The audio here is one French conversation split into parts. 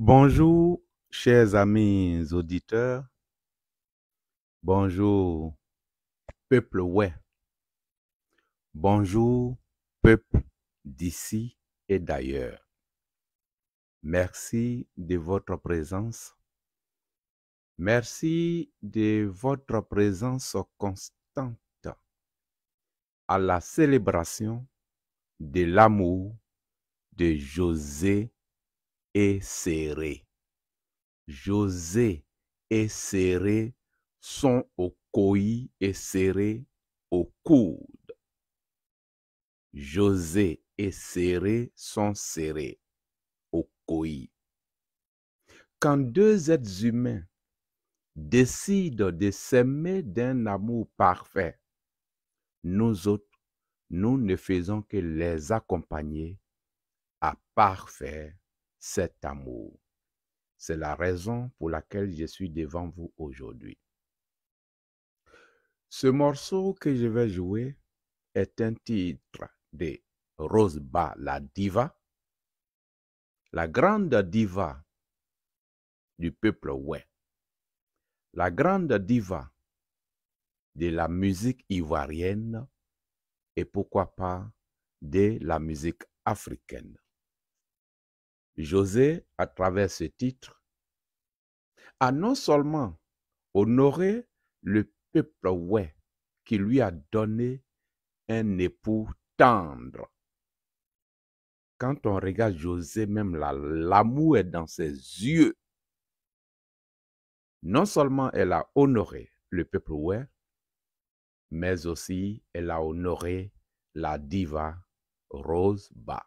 Bonjour, chers amis auditeurs. Bonjour, peuple ouais. Bonjour, peuple d'ici et d'ailleurs. Merci de votre présence. Merci de votre présence constante à la célébration de l'amour de José et Serré. José et Serré sont au coï et Serré au coude. José et Serré sont serrés au coï. Quand deux êtres humains décident de s'aimer d'un amour parfait, nous autres, nous ne faisons que les accompagner à parfaire cet amour. C'est la raison pour laquelle je suis devant vous aujourd'hui. Ce morceau que je vais jouer est un titre de Rosebud, la diva, la grande diva du peuple ouais, la grande diva de la musique ivoirienne et pourquoi pas de la musique africaine. José, à travers ce titre, a non seulement honoré le peuple ouais qui lui a donné un époux tendre. Quand on regarde José, même l'amour est dans ses yeux. Non seulement elle a honoré le peuple ouais, mais aussi elle a honoré la diva Rosebud.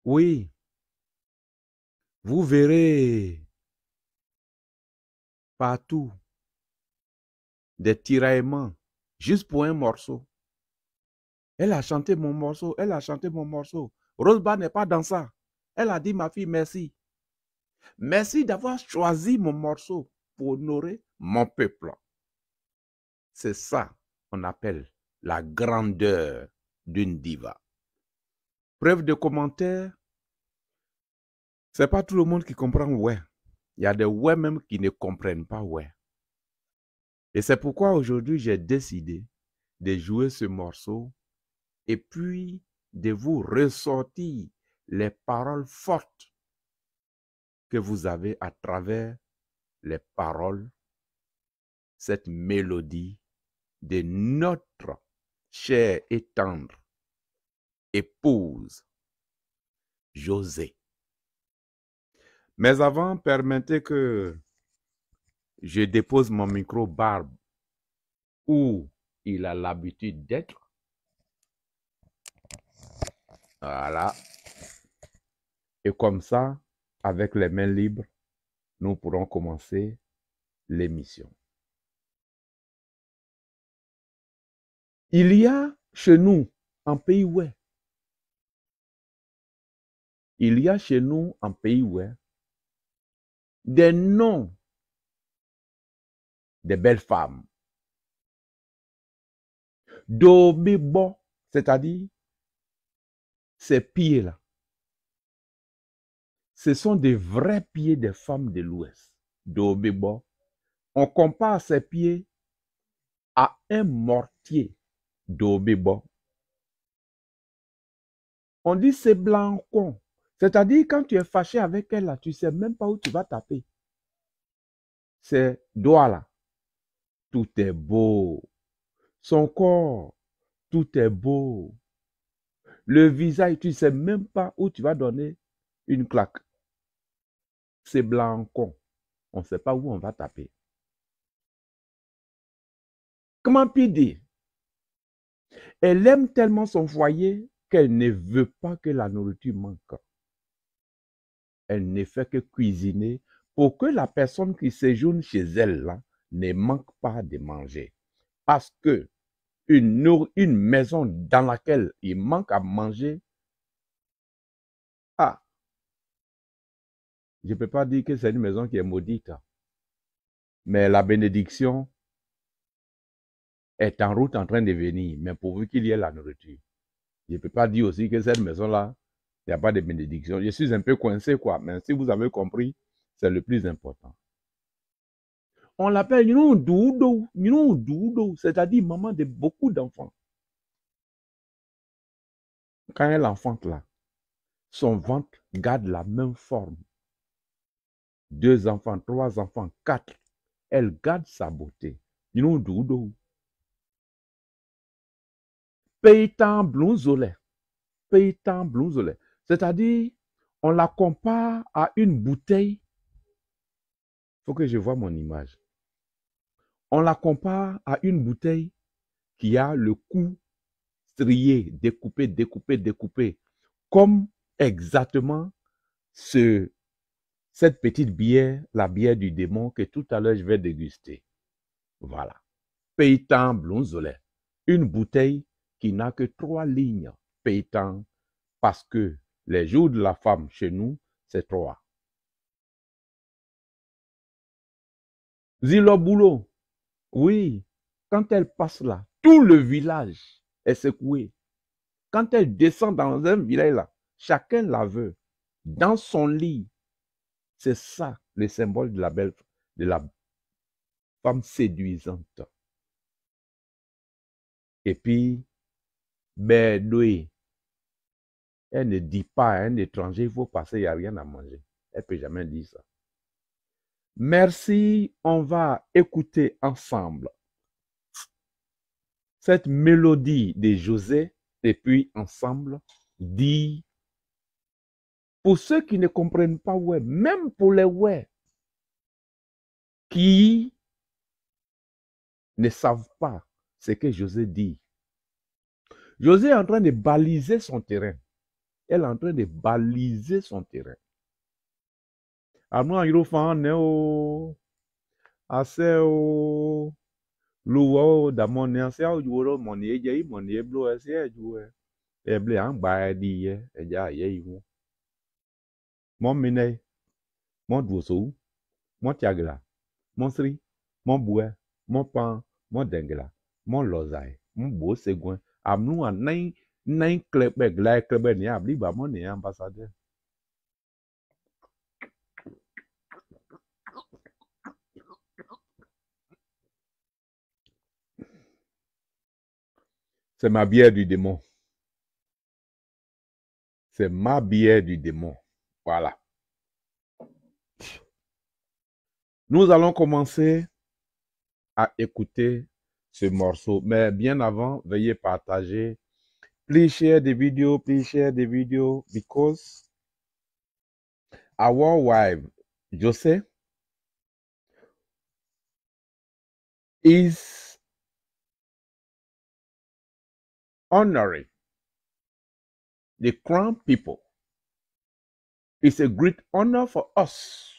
Oui, vous verrez partout des tiraillements juste pour un morceau. Elle a chanté mon morceau, elle a chanté mon morceau. Rosebud n'est pas dans ça. Elle a dit, ma fille, merci. Merci d'avoir choisi mon morceau pour honorer mon peuple. C'est ça qu'on appelle la grandeur d'une diva. Preuve de commentaire, c'est pas tout le monde qui comprend ouais. Il y a des ouais même qui ne comprennent pas ouais. Et c'est pourquoi aujourd'hui j'ai décidé de jouer ce morceau et puis de vous ressortir les paroles fortes que vous avez à travers les paroles, cette mélodie de notre chère et tendre épouse José. Mais avant, permettez que je dépose mon micro barbe où il a l'habitude d'être. Voilà. Et comme ça, avec les mains libres, nous pourrons commencer l'émission. Il y a chez nous un pays ouais. Il y a chez nous un pays ouais des noms des belles femmes. Dobibo, c'est-à-dire ces pieds-là. Ce sont des vrais pieds des femmes de l'Ouest. Dobibo. On compare ces pieds à un mortier d'Obibo. On dit c'est blancon. C'est-à-dire quand tu es fâché avec elle, là, tu ne sais même pas où tu vas taper. Ses doigts là, tout est beau. Son corps, tout est beau. Le visage, tu ne sais même pas où tu vas donner une claque. C'est blancon. On ne sait pas où on va taper. Comment puis dire? Elle aime tellement son foyer qu'elle ne veut pas que la nourriture manque. Elle ne fait que cuisiner pour que la personne qui séjourne chez elle là, ne manque pas de manger. Parce que une maison dans laquelle il manque à manger, je ne peux pas dire que c'est une maison qui est maudite. Mais la bénédiction est en route en train de venir, mais pourvu qu'il y ait la nourriture. Je ne peux pas dire aussi que cette maison-là Il n'y a pas de bénédiction. Je suis un peu coincé, quoi. Mais si vous avez compris, c'est le plus important. On l'appelle Doudo, c'est-à-dire maman de beaucoup d'enfants. Quand elle enfante là, son ventre garde la même forme. 2 enfants, 3 enfants, 4. Elle garde sa beauté. Doudo. Peitan blonzolé. Peitan blonzolé. C'est-à-dire, on la compare à une bouteille. Il faut que je vois mon image. On la compare à une bouteille qui a le cou strié, découpé, découpé, découpé. Comme exactement cette petite bière, la bière du démon que tout à l'heure je vais déguster. Voilà. Peitan blonzolé. Une bouteille qui n'a que 3 lignes. Peitan, parce que les jours de la femme chez nous, c'est 3. Zilobulo, oui, quand elle passe là, tout le village est secoué. Quand elle descend dans un village là, chacun la veut. Dans son lit, c'est ça le symbole de la femme séduisante. Et puis, Bédoué, elle ne dit pas à un étranger, il faut passer, il n'y a rien à manger. Elle ne peut jamais dire ça. Merci, on va écouter ensemble cette mélodie de José, et puis ensemble, dit, pour ceux qui ne comprennent pas ouais, même pour les ouais, qui ne savent pas ce que José dit. José est en train de baliser son terrain. Elle est en train de baliser son terrain. Amno Irofan neo aseo luwo damone aseo juoro moni eje moni eblo ase juwe eble an ba di ye eja ye iwu. Mon mine mon duoso mon tiagla mon sri mon bue mon pan mon dengla mon lozai mon bo segwen amnu an nine klebe gla klebe ni abli ba mon ni ambassadeur. C'est ma bière du démon. C'est ma bière du démon. Voilà. Nous allons commencer à écouter ce morceau. Mais bien avant, veuillez partager. Please share the video. Please share the video because our wife, Jose, is honoring the crown people. It's a great honor for us.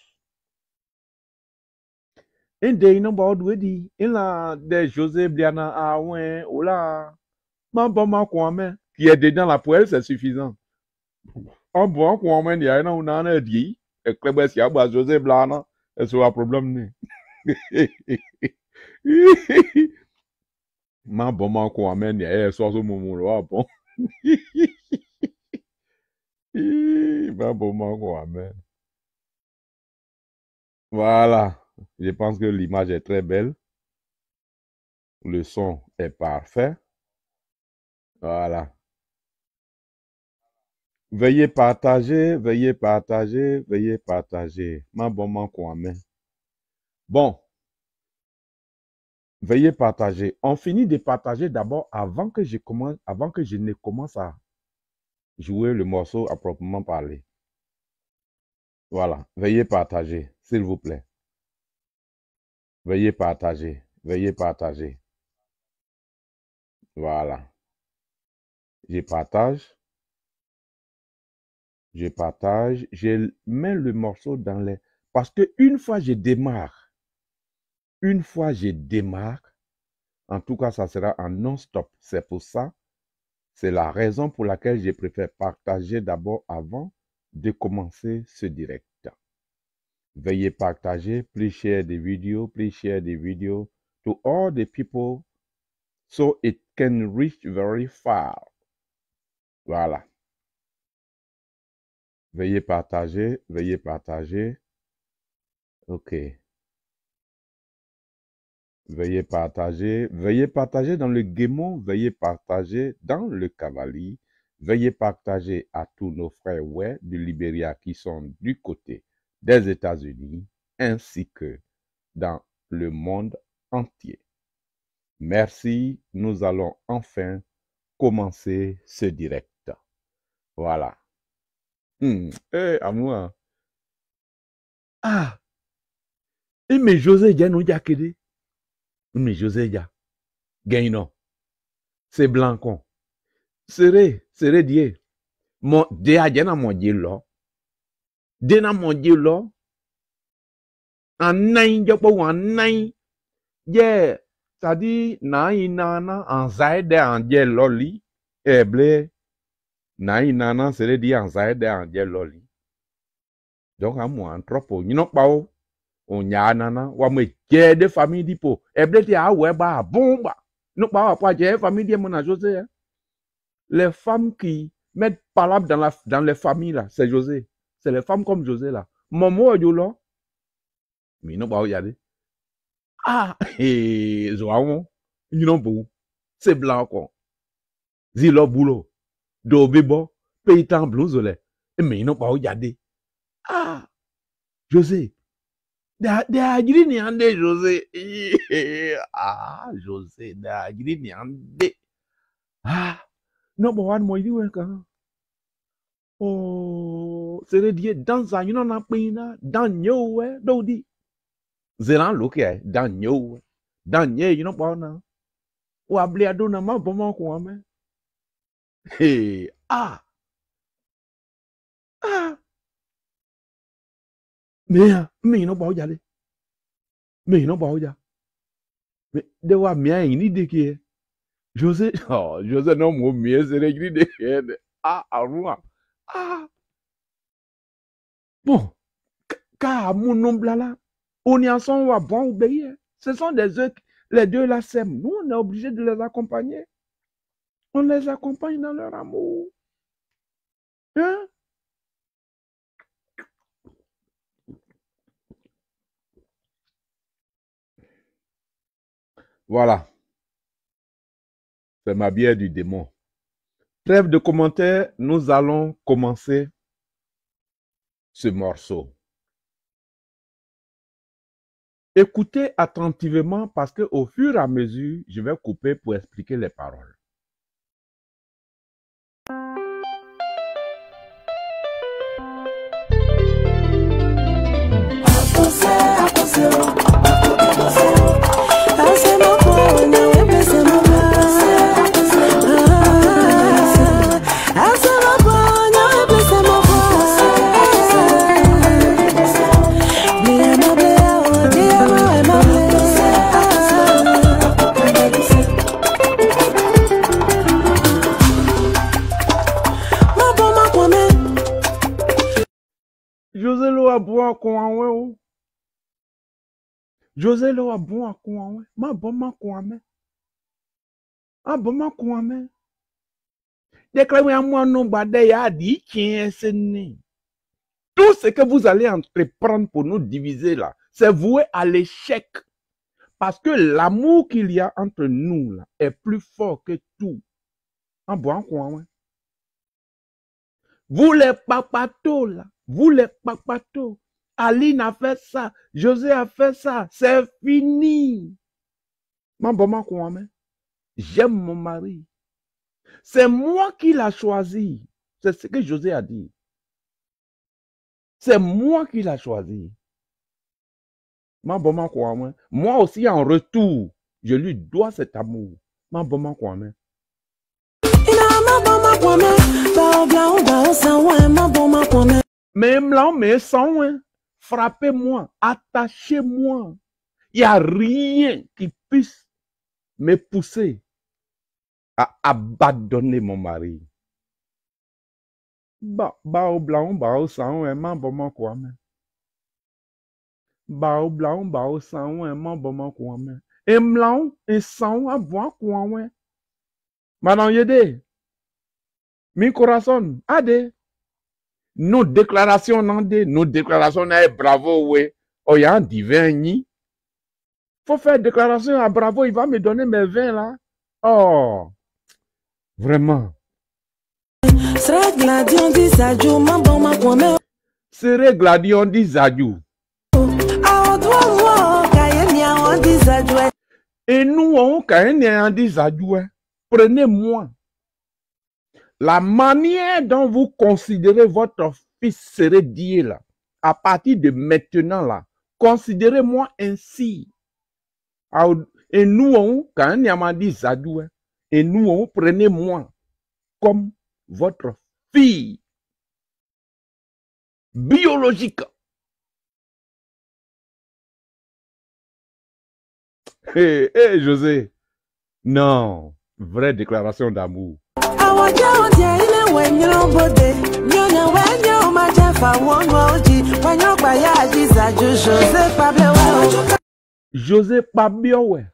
Inde ino ba odwedi ila de José Bliana awen ola ma bon ma kwame qui est dedans la poêle c'est suffisant. En bon kwame ni na una na di e klebe si agba José Bliana e so a problem ni. Ma bon ma kwame ni e so so mumu lo bon. Ma bon ma kwame. Voilà. Je pense que l'image est très belle. Le son est parfait. Voilà. Veuillez partager, veuillez partager, veuillez partager. Ma bon man kwame. Bon. Veuillez partager. On finit de partager d'abord avant que je ne commence à jouer le morceau à proprement parler. Voilà. Veuillez partager, s'il vous plaît. Veuillez partager. Veuillez partager. Voilà. Je partage. Je partage. Je mets le morceau dans les... Parce qu'une fois je démarre, en tout cas, ça sera en non-stop. C'est pour ça, c'est la raison pour laquelle je préfère partager d'abord avant de commencer ce direct. Veuillez partager, please share the video to all the people so it can reach very far. Voilà. Veuillez partager, veuillez partager. OK. Veuillez partager dans le Guémon, veuillez partager dans le Cavali, veuillez partager à tous nos frères ouais, du Libéria qui sont du côté des États-Unis, ainsi que dans le monde entier. Merci, nous allons enfin commencer ce direct. Voilà. À moi. Ah, et mais José Dia nous jakede. Mais José Dia, gagne c'est blanc con. Seré die. Mon de ajana mon die lo. De na mon die lo. Anai jopo anai. Yeah. C'est-à-dire, na en zaide en die loli. Eble. Na seré di en zaide en die loli. Donc à moi, en trop, you know pas. On y a nana, wa me je de famille dipo. Eble ti a weba bomba. Non pas pas je famille di mon José. Hein? Les femmes qui mettent palabre dans les familles là, c'est José. C'est les femmes comme José là. Momo yo là. Mais non pas regarder. Ah, et zoawon, you know pas. C'est blanc quoi. Zilo boulot. Do bebo, paytan blouse là. Mais non pas regarder. Ah, José. De agiri ni ande José. Ah, José, de agiri ni ande. Ah, non, bon, one more, you know, oh, c'est le dieu dans un, you know, dans nyo, ouais, d'odi. Zéran, look, dans nyo, dans nye, you know, pas, na. Ou abli adona, ma, bon, mon, quoi, mais. Hey, ah, mais, you know, pas, yale. Mais, you know, pas, yale. Mais, de wa, mien, ini de qui est. José, oh, José, non, mon mien, c'est le gris de ah, arroua. Ah, bon, car mon nom blala, on y en sont à bon obéir. Ce sont des œufs, les deux là s'aiment. Nous, on est obligé de les accompagner. On les accompagne dans leur amour. Hein? Voilà. C'est ma bière du démon. Trêve de commentaires, nous allons commencer ce morceau. Écoutez attentivement parce qu'au fur et à mesure, je vais couper pour expliquer les paroles. José lo a bon con ou. José lo a bon con ou. Ma bon ma con ame. Ah bon ma con ame. Déclarez moi non bade ya di tien sene. Tout ce que vous allez entreprendre pour nous diviser là, c'est voué à l'échec. Parce que l'amour qu'il y a entre nous là est plus fort que tout. Ah bon con ou. Vous les papatos là. Vous les papatos, Aline a fait ça, José a fait ça, c'est fini. J'aime mon mari. C'est moi qui l'a choisi. C'est ce que José a dit. C'est moi qui l'a choisi. Moi aussi en retour, je lui dois cet amour. Même là, mais sans, frappez-moi, attachez-moi. Il n'y a rien qui puisse me pousser à abandonner mon mari. Bao blanc, bao sang, man bon quoi, mais. Bao blanc, bao sang, man bon quoi, mais. Et blanc, et sang, à boire quoi, ouais. Madame Yede, mi corazon, ade. Nos déclarations, bravo, ouais. Oh, il y a un divin ni. Faut faire déclaration à bravo, il va me donner mes vins là. Oh, vraiment. Serait gladion dit Zadjou, Serait gladion dit Zadjou. Et nous, on dit Zadjou. Prenez-moi. La manière dont vous considérez votre fils serait dit là, à partir de maintenant là, considérez-moi ainsi. Et nous, quand on a dit Zadjou, et nous, prenez-moi comme votre fille biologique. José, non, vraie déclaration d'amour. José Pabio, ouais.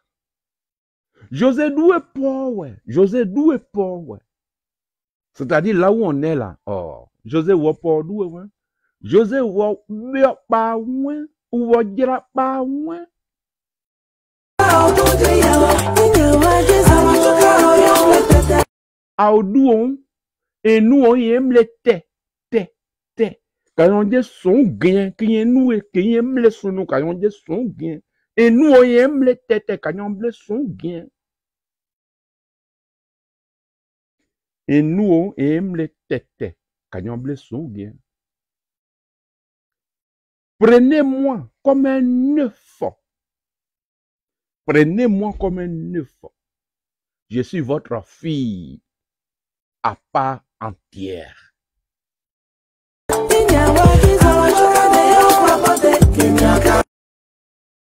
José doué pour, ouais. José doué pour, ouais. C'est-à-dire là où on est là. Oh, José Wopor doué, ouais. José Wopor pas, ouais. Ou Wodira pas, ouais. Audouon, et nous on aime les té. Quand on dit son gain, qui est nous et qui aime les sons, quand on dit son gain. Et nous on aime les têtes, quand on dit son gain. Et nous on aime les têtes, quand on dit son gain. Prenez-moi comme un œuf. Prenez-moi comme un œuf. Je suis votre fille à part entière.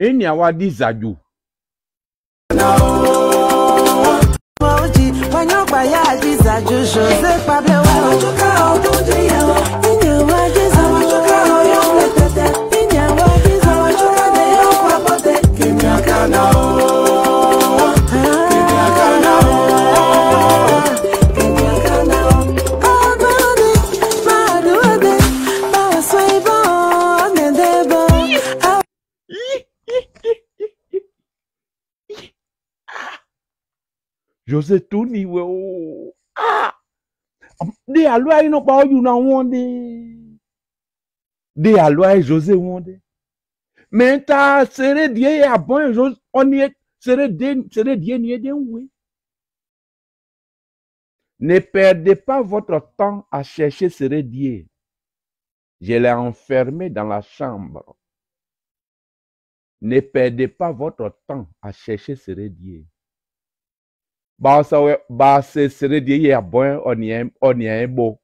Enyawadi Zadjou. José Tony, ouais. Ah! Des alois, ils n'ont pas eu na wonde. Des alois, José wonde. Mais ta serait dié à bon, on y est, serait dié n'y est oui. Ne perdez pas votre temps à chercher serait dié. Je l'ai enfermé dans la chambre. Ne perdez pas votre temps à chercher serait dié. Bah c'est serait dit ya bon on y est beau.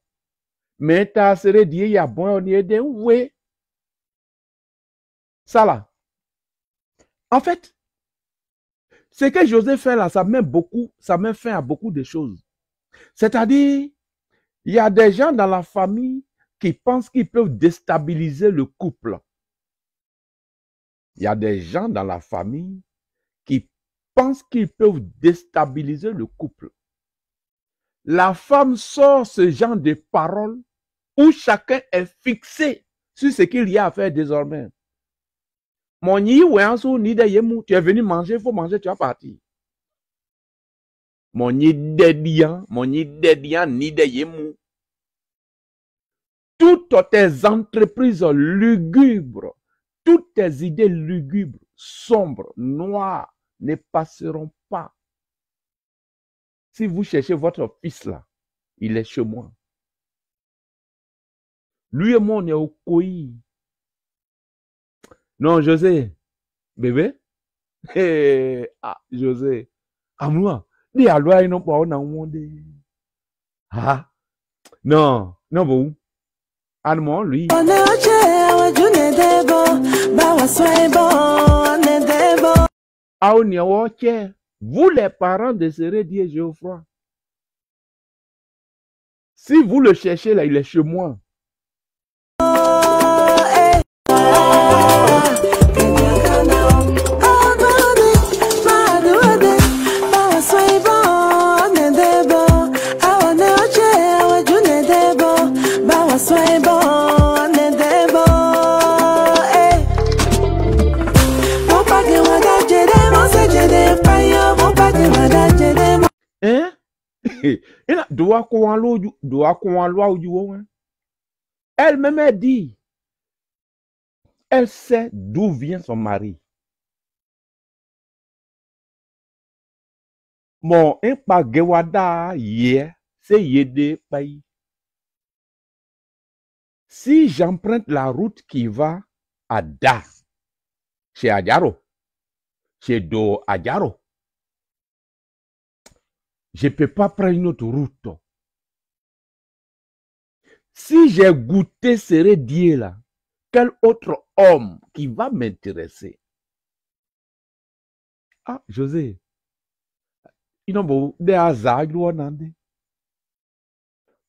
Mais ta serait dit ya bon on y est de oui. Ça là. En fait, ce que José fait là, ça met fin à beaucoup de choses. C'est-à-dire, il y a des gens dans la famille qui pensent qu'ils peuvent déstabiliser le couple. Il y a des gens dans la famille qui pensent qu'ils peuvent déstabiliser le couple. La femme sort ce genre de paroles où chacun est fixé sur ce qu'il y a à faire désormais. Mon ni de yemou, tu es venu manger, il faut manger, tu vas partir. Mon ni dédian, ni de yemou. Toutes tes entreprises lugubres, toutes tes idées lugubres, sombres, noires, ne passeront pas. Si vous cherchez votre fils là, il est chez moi. Lui et moi, on est au Koyi. Non, José, bébé. Hey, ah, José. À moi, dis à l'oreille, non, pas on a monde. Ah, non, bon. Allemand, lui. Vous les parents de Sérédié Geoffroy, si vous le cherchez là, il est chez moi. Sway Elle-même a dit, elle sait d'où vient son mari. Mon impa gewada ye c'est yede payi. Si j'emprunte la route qui va à Da, chez Adjaro, chez Do Adjaro, je ne peux pas prendre une autre route. Si j'ai goûté ce Dieu là, quel autre homme qui va m'intéresser? Ah, José, il y a des hasards.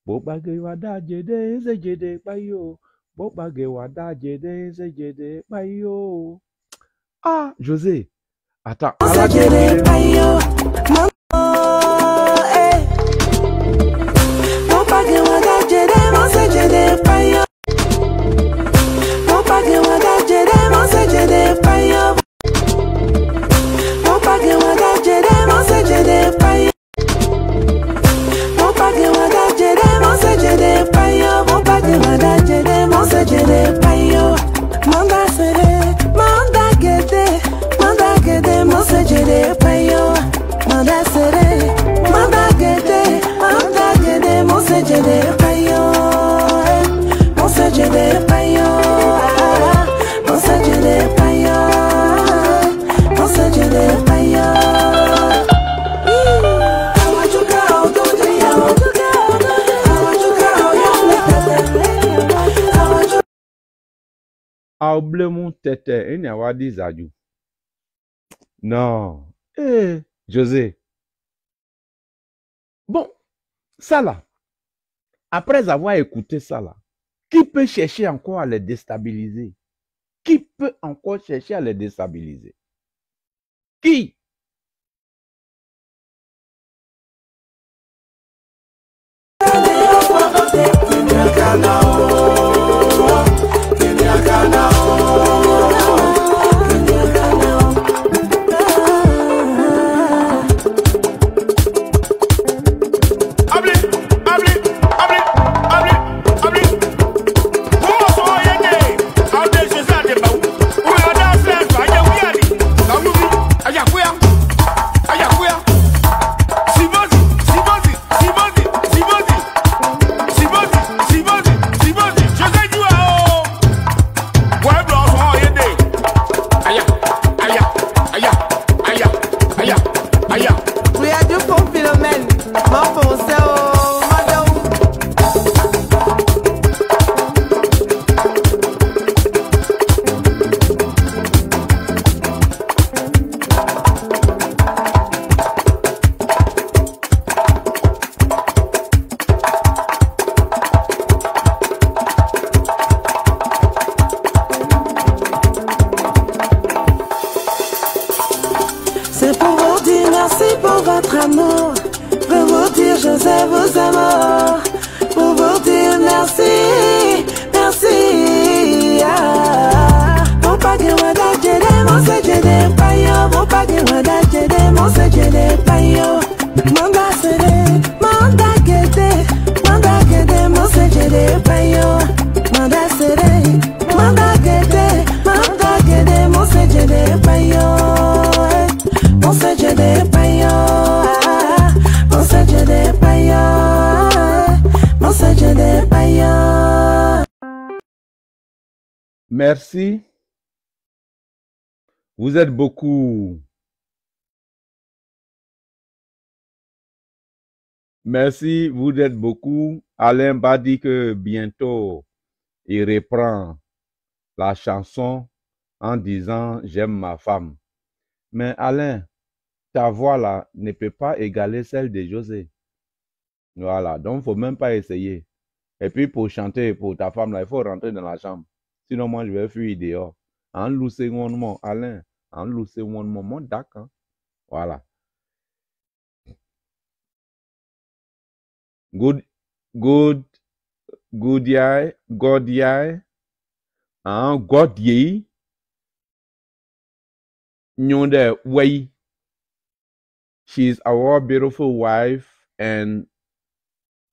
Bobage wada jede se jede payo. Bobage wada jede se jede payo. Ah, José. Attends. Se jede payo. Bobage wada jede se jede payo. Bobage wada jede se jede payo. Bobage wada jede se jede payo. Bobage wada jede payo, bobage wada jede, monse jede payo. Manda sere, manda gede, monse jede payo. Manda sere, manda gede, monse jede payo. Monse jede payo, monse jede payo, monse jede payo. Oubliez mon tête, il n'y a pas dit Zadou. Non. Eh, José. Bon, ça là, après avoir écouté ça là, qui peut chercher encore à les déstabiliser? Qui peut encore chercher à les déstabiliser? Qui? Merci. Vous êtes beaucoup. Merci, vous êtes beaucoup. Alain m'a dit que bientôt, il reprend la chanson en disant « J'aime ma femme ». Mais Alain, ta voix là ne peut pas égaler celle de José. Voilà, donc il ne faut même pas essayer. Et puis pour chanter pour ta femme là, il faut rentrer dans la chambre. Sinon moi je vais fuir dehors. En loussé mon Alain, en loussé mon d'accord. Voilà. Good yai, God ye, nyonde way. She's our beautiful wife and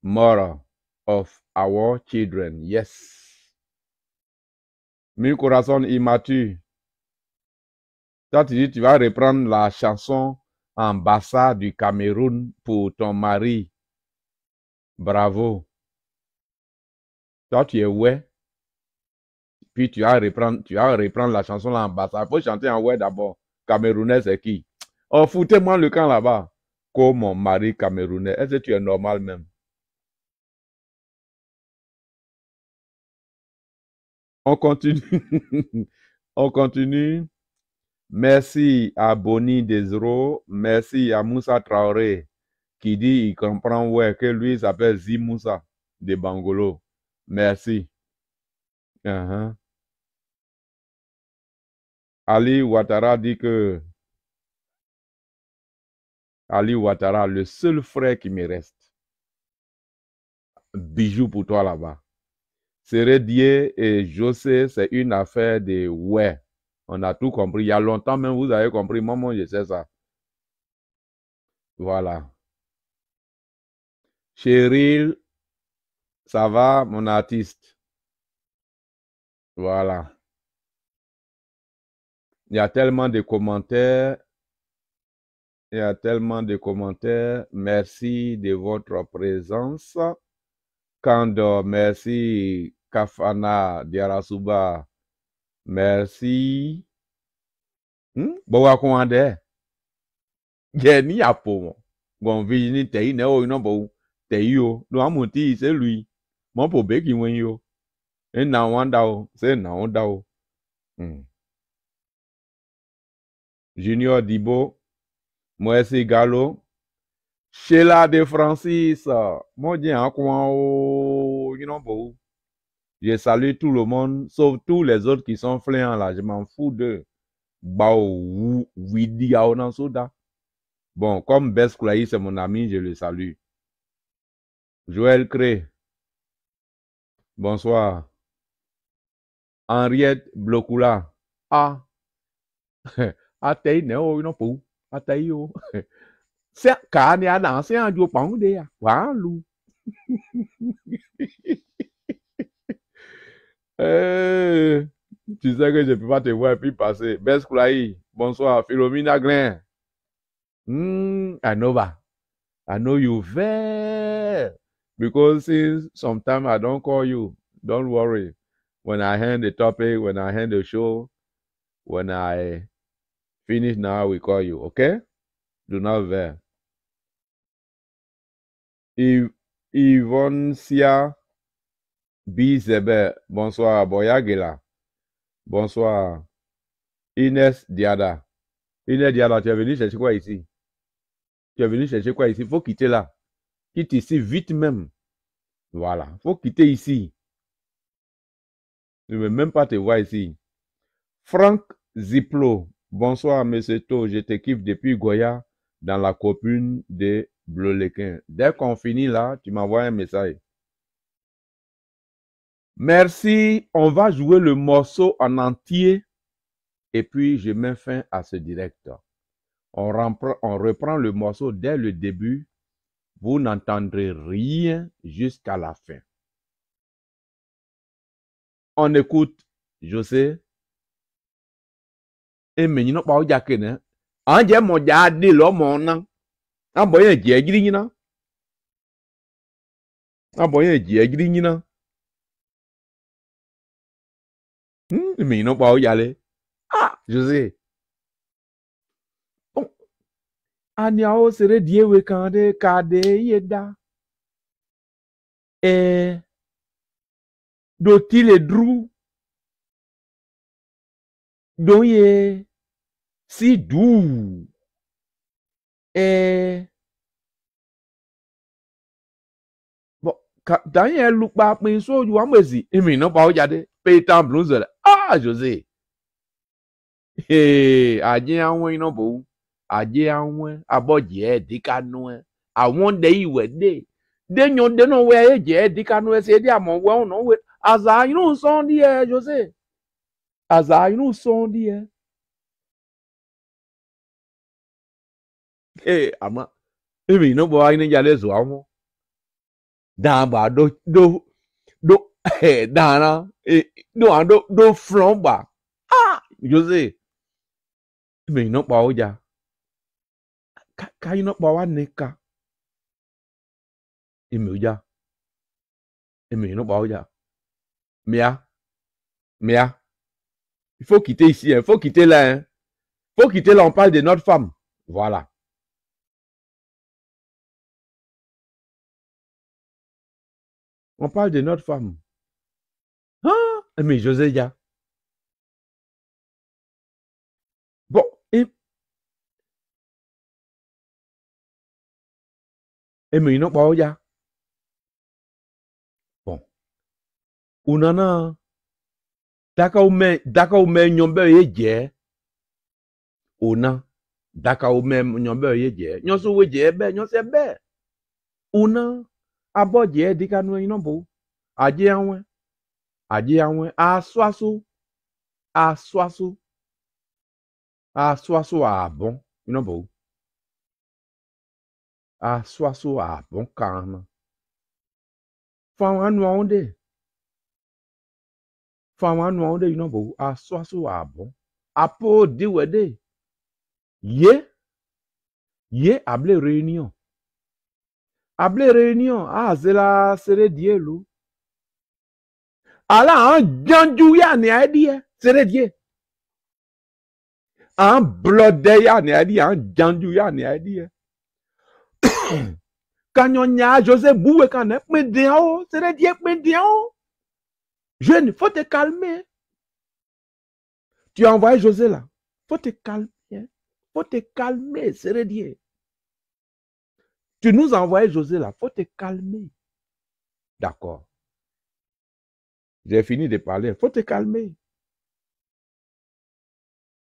mother of our children. Yes. Mi corazon immature. Toi, tu dis, tu vas reprendre la chanson en Bassa du Cameroun pour ton mari. Bravo. Toi, tu es ouais. Puis tu vas reprendre la chanson là en Bassa. Il faut chanter en ouais d'abord. Camerounais, c'est qui? Oh, foutez-moi le camp là-bas. Comme mon mari camerounais. Est-ce que tu es normal même? On continue. On continue. Merci à Boni Desro. Merci à Moussa Traoré qui dit il comprend ouais que lui s'appelle Zimoussa de Bangolo. Merci. Ali Ouattara dit que Ali Ouattara, le seul frère qui me reste. Bijou pour toi là-bas. Sérédier et José, c'est une affaire de ouais. On a tout compris. Il y a longtemps même, vous avez compris. Maman, je sais ça. Voilà. Cheryl, ça va, mon artiste? Voilà. Il y a tellement de commentaires. Il y a tellement de commentaires. Merci de votre présence. Kando, merci. Kafana Diarasuba, merci. Bowa Kwande. Jenny Apo. Gon vini te ne o ino bo. Te yo. No amuti c'est lui. Mon po be ki wen yo. E na wanda o. C'est na wanda o. Junior Dibo. Moesi Gallo. Sheila de Francis. Mon dien akwan o. You know bo. Je salue tout le monde, sauf tous les autres qui sont fléants là. Je m'en fous d'eux. Bao Widi Aonansoda. Bon, comme Bess Koulaï, c'est mon ami, je le salue. Joël Cré. Bonsoir. Henriette Blokula. Ah. Atei ne o no pu. Atei o. C'est cả ne ana c'est un jour pang de ya. Wa lu. Tu sais que je ne peux pas te voir et puis passer. Bess Koulaï. Bonsoir. Philomena Glen. I know you very. Because since sometime I don't call you. Don't worry. When I hand the topic, when I hand the show, when I finish now, we call you, okay? Do not veer. Yvonne Sia Bizebe, bonsoir. Boyagela, bonsoir. Inès Diada. Inès Diada, tu es venu chercher quoi ici? Tu es venu chercher quoi ici? Il faut quitter là. Quitte ici vite même. Voilà, il faut quitter ici. Je ne veux même pas te voir ici. Franck Ziplo, bonsoir, monsieur To. Je te kiffe depuis Goya dans la commune de Bleu-Lequin. Dès qu'on finit là, tu m'envoies un message. Merci. On va jouer le morceau en entier et puis je mets fin à ce direct. On reprend le morceau dès le début. Vous n'entendrez rien jusqu'à la fin. On écoute, José. Et maintenant, pas au jakene. Anje mo jade lo mo na. Aboye je giri nyina. Aboye je giri nyina. Maintenant, pas au yale. Ah, José. Oh. Anya o sere diewe kande kade yeda. Doti le dru. Doye. Si dou. Bon, Daniel look back me so you amezi. Emi no pa o jade. Pay time blues. Ah, José. Hey, aje awon ina bo. Aje awon aboje dikanu e. Awon de iwe de. De nyon de no we eje dikanu e se de amon we no we. Aza inu son di e, José. Aza inu son di e. Ama Emi no bo ai jale zo amo. Da ba do da na do front ba. Ah, Jose. Emi no pa oja. Ka no pa wa neka. Emi oja. Emi no pa oja. Mia. Il faut quitter ici, il faut quitter là. Hein. Il faut quitter là, on parle de notre femme. Voilà. On parle de notre femme. Ah, mais José ya. Bon, et mais non pas ya. Bon. Unana. Daka ume nyombe ye. Una. Daka ume nyombe ye. Nyoso we je be, nyose be. Una. Abo je dika no yin bo. Aje anwen. Aswaso abon. You know bo. Aswaso abon kana. Fama no onde. You know bo. Aswaso abon. Apo di wede. Ye able réunion. Zela sere dielu. Ala an janju ya ne idea. Sere die. An blood ya ne idea. An janju ya ne idea. Kanyonya José Boué kané. Mais diao. Sere die mais diao. Jeune, faut te calmer. Tu as envoyé José là. Faut te calmer. Sere die. Tu nous as envoyé José là, faut te calmer. D'accord. J'ai fini de parler, faut te calmer.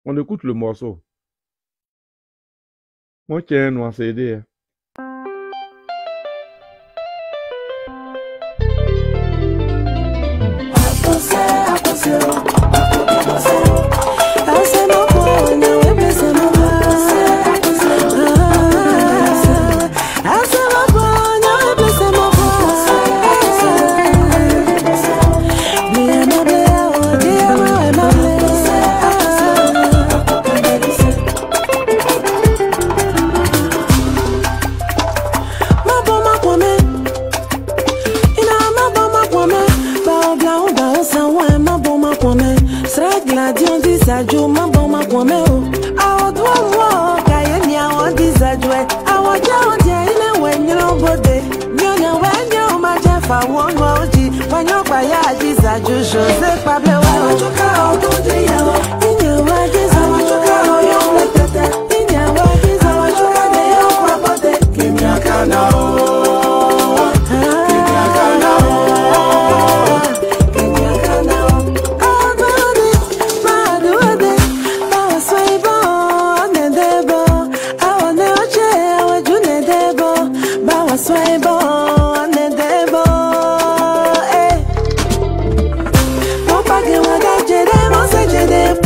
On écoute le morceau. Moi, tiens, nous en CD. Jede,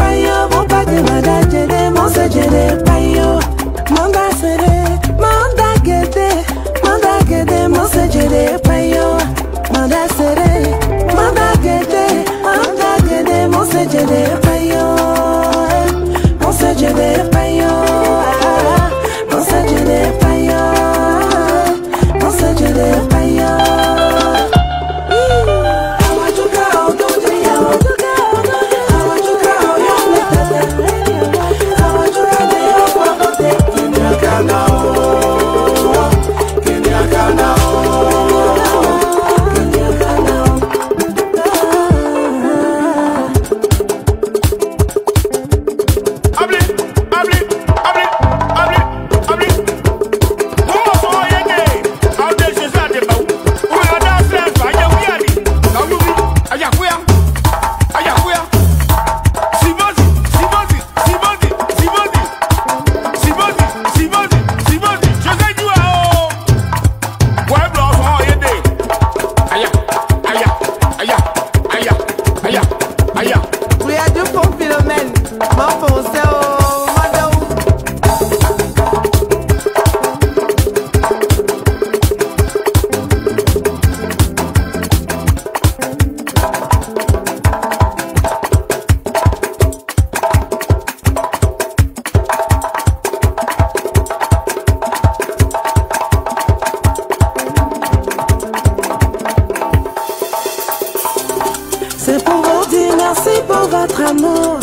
votre amour.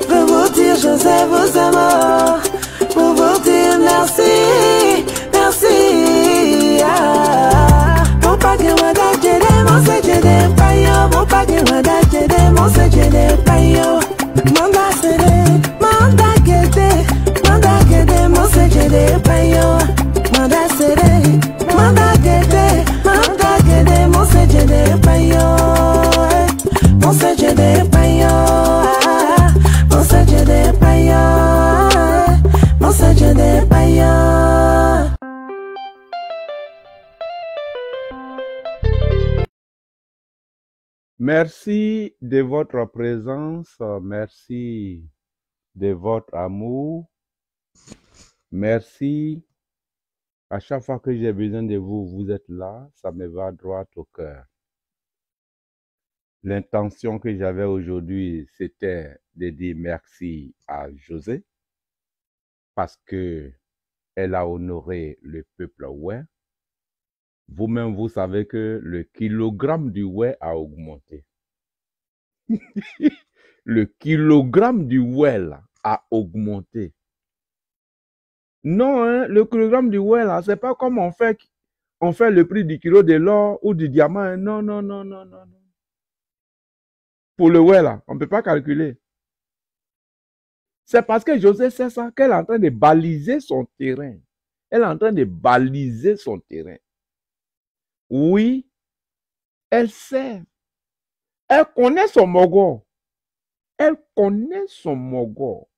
Pour vous dire José vous aime. Pour vous dire merci, merci. Mon pagé wada jede, mon se jede payo. Mon pagé wada jede, mon se jede payo. Manda sede, manda gede, mon se jede payo. Manda sede, manda gede, mon se jede payo. Mon se jede payo, mon se jede payo, mon se jede payo. Merci de votre présence, merci de votre amour, merci. À chaque fois que j'ai besoin de vous, vous êtes là, ça me va droit au cœur. L'intention que j'avais aujourd'hui, c'était de dire merci à José parce que elle a honoré le peuple ouai. Vous-même, vous savez que le kilogramme du ouai a augmenté. Le kilogramme du ouai là, a augmenté. Non, hein, le kilogramme du ouai là, c'est pas comme on fait le prix du kilo de l'or ou du diamant. Hein. Non, non, non, non, non, non. Pour le ouai là, on ne peut pas calculer. C'est parce que José sait ça qu'elle est en train de baliser son terrain. Elle est en train de baliser son terrain. Oui, elle sait. Elle connaît son mogo. Elle connaît son mogo.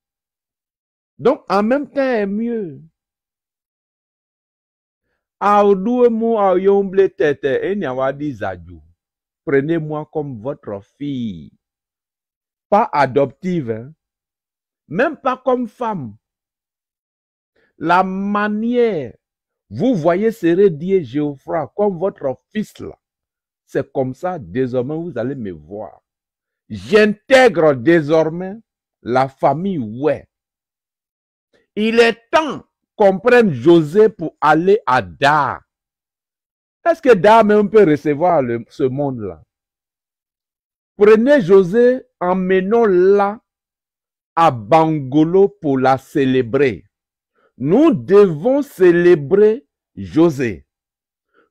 Donc, en même temps, elle est mieux. Prenez-moi comme votre fille. Pas adoptive, hein? Même pas comme femme. La manière, vous voyez Sérédier Géoffroy comme votre fils là. C'est comme ça, désormais, vous allez me voir. J'intègre désormais la famille ouai. Il est temps qu'on prenne José pour aller à Dar. Est-ce que Dar même peut recevoir ce monde-là? Prenez José, emmenons-la à Bangolo pour la célébrer. Nous devons célébrer José.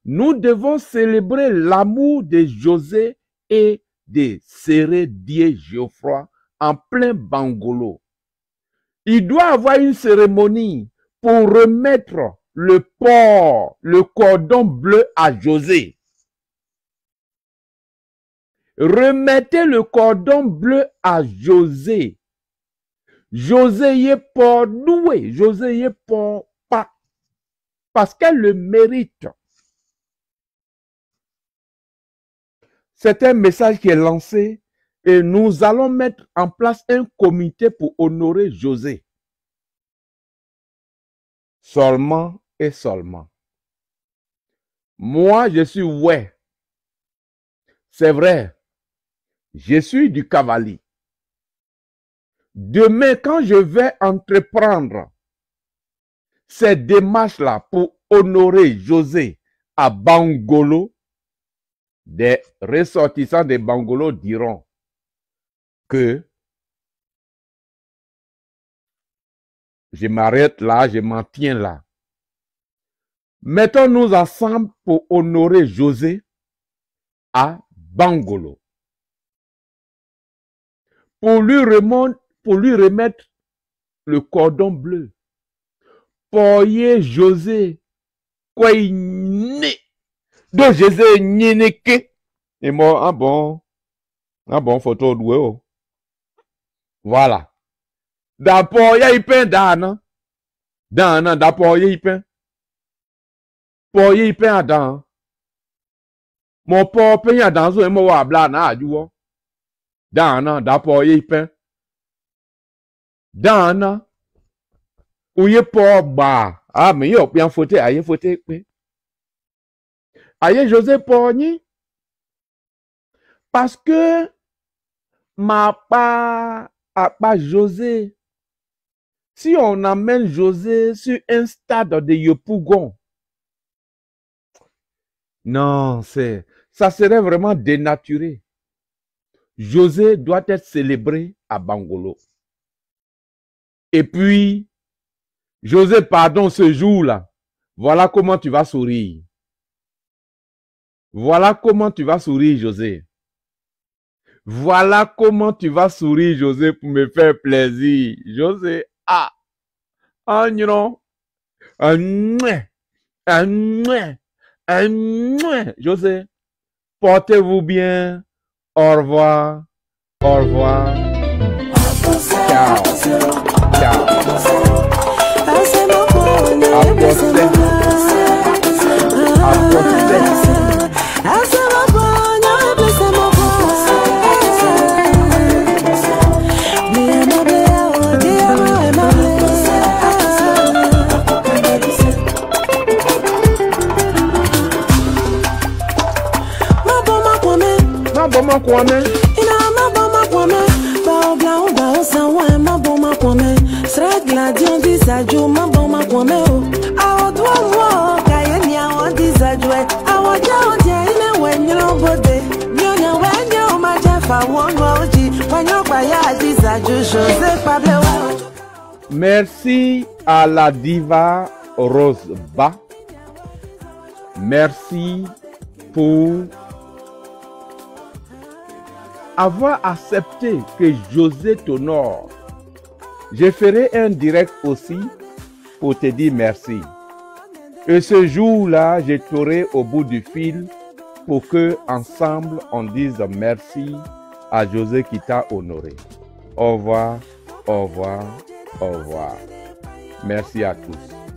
Nous devons célébrer l'amour de José et de Sérédier Géoffroy en plein Bangolo. Il doit avoir une cérémonie pour remettre le port, le cordon bleu à José. Remettez le cordon bleu à José. José y est pour doué. José y est pour pas. Parce qu'elle le mérite. C'est un message qui est lancé et nous allons mettre en place un comité pour honorer José. Seulement et seulement. Moi, je suis ouai. C'est vrai. Je suis du cavalier. Demain, quand je vais entreprendre ces démarches-là pour honorer José à Bangolo, des ressortissants de Bangolo diront que je m'arrête là, je m'en tiens là. Mettons-nous ensemble pour honorer José à Bangolo. Pour lui remettre le cordon bleu. Poyer José. Quoi il né? Donc José Nyeneke. Et moi, ah bon, photo de oh. Voilà. D'abord, il y a eu peint d'an. D'abord, il y a eu peint. Pour y peint à dan. Mon port peint à dan, et moi, bla, na, du wo. D'abord, il y a eu peint. Dan, ou y pour ba. Ah, mais yo, bien fauté, aïe, fauté, aïe, José Pogny. Parce que ma pas José. Si on amène José sur un stade de Yopougon, non, ça serait vraiment dénaturé. José doit être célébré à Bangolo. Et puis, José, pardon, ce jour-là, voilà comment tu vas sourire. Voilà comment tu vas sourire, José. Voilà comment tu vas sourire, José, pour me faire plaisir. José, non. José, portez-vous bien. Au revoir. Au revoir. Ciao. Ciao. Merci à la diva Rosba. Merci pour avoir accepté que José t'honore. Je ferai un direct aussi pour te dire merci. Et ce jour-là, je t'aurai au bout du fil pour que ensemble on dise merci à José qui t'a honoré. Au revoir, au revoir, au revoir. Merci à tous.